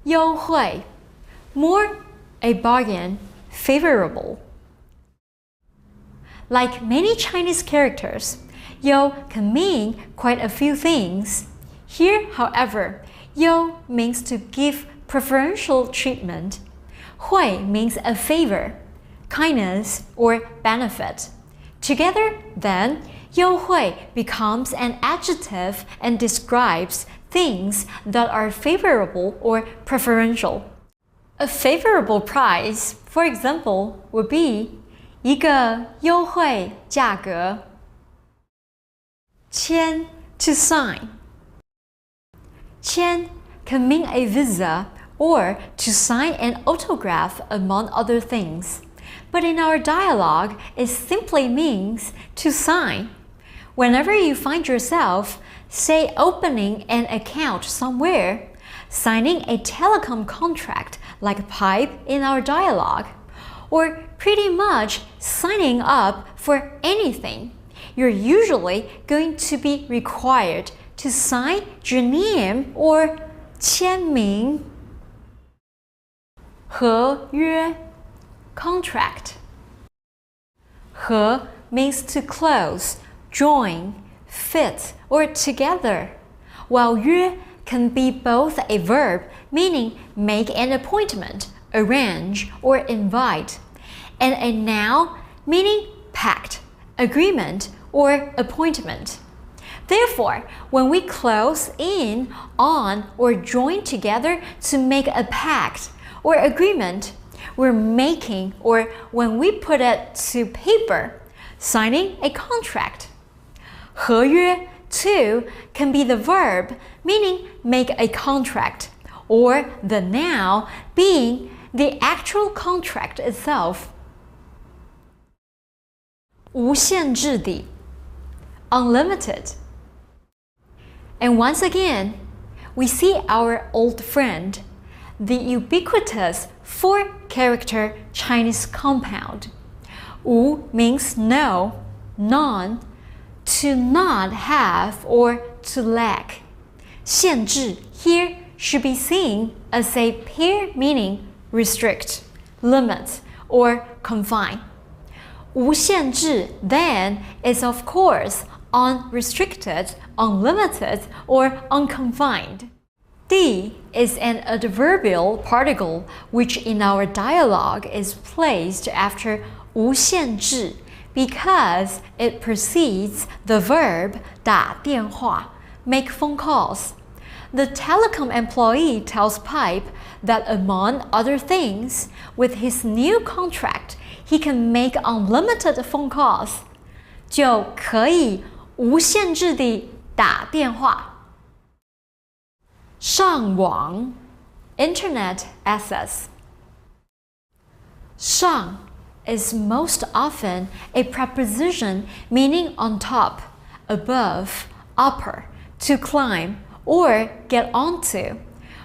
优惠 more a bargain, favorable. Like many Chinese characters, 优 can mean quite a few things. Here, however, 优 means to give preferential treatment. 惠 means a favor, kindness, or benefit. Together, then, 优惠 becomes an adjective and describes things that are favorable or preferential. A favorable price, for example, would be 一个优惠价格。签 to sign. 签 can mean a visa or to sign an autograph among other things. But in our dialogue, it simply means to sign. Whenever you find yourself, say, opening an account somewhere, signing a telecom contract like pipe in our dialogue, or pretty much signing up for anything, you're usually going to be required to sign your name or 签名。合约 contract. 合 means to close, join, fit, or together, while 约 can be both a verb meaning make an appointment, arrange, or invite, and a noun meaning pact, agreement, or appointment. Therefore, when we close in on or join together to make a pact or agreement, we're making, or when we put it to paper, signing a contract. 合约 too can be the verb meaning make a contract, or the noun being the actual contract itself. 无限制的 unlimited. And once again, we see our old friend, the ubiquitous four-character Chinese compound. 无 means no, none, to not have or to lack. 限制 here should be seen as a pair meaning restrict, limit, or confine. 无限制 then is of course unrestricted, unlimited, or unconfined. 的 is an adverbial particle which in our dialogue is placed after 无限制 because it precedes the verb 打电话, make phone calls. The telecom employee tells Pipe that among other things, with his new contract, he can make unlimited phone calls. 就可以无限制地打电话。上网 Internet access. 上 is most often a preposition meaning on top, above, upper, to climb, or get onto,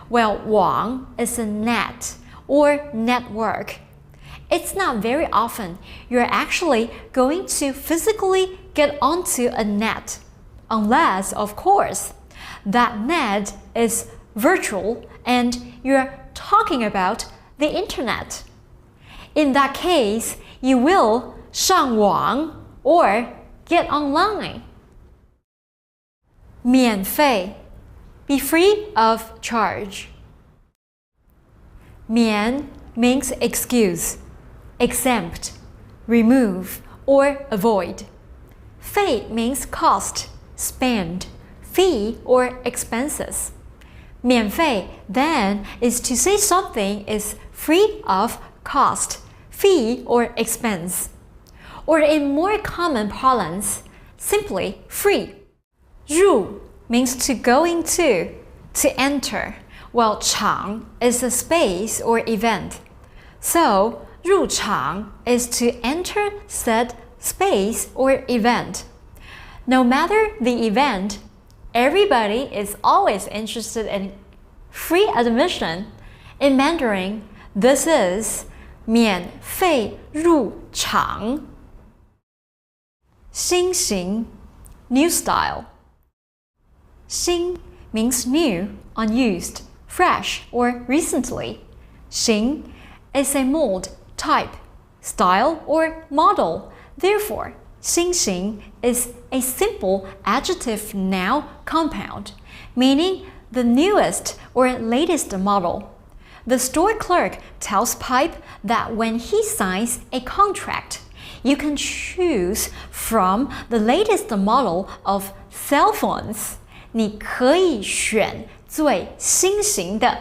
while 网 is a net or network. It's not very often you're actually going to physically get onto a net, unless, of course, that net is virtual and you're talking about the internet. In that case, you will 上网 or get online. 免费 be free of charge. 免 means excuse, exempt, remove, or avoid. 费 means cost, spend, fee, or expenses. 免费 then is to say something is free of cost, fee, or expense. Or in more common parlance, simply free. 入 means to go into, to enter, while 场 is a space or event. So, 入场 is to enter said space or event. No matter the event, everybody is always interested in free admission. In Mandarin, this is 免费入场. 新型 new style. 新 means new, unused, fresh or recently. 型 is a mold, type, style, or model. Therefore, 新型 is a simple adjective noun compound, meaning the newest or latest model. The store clerk tells Pipe that when he signs a contract, you can choose from the latest model of cell phones. 你可以选最新型的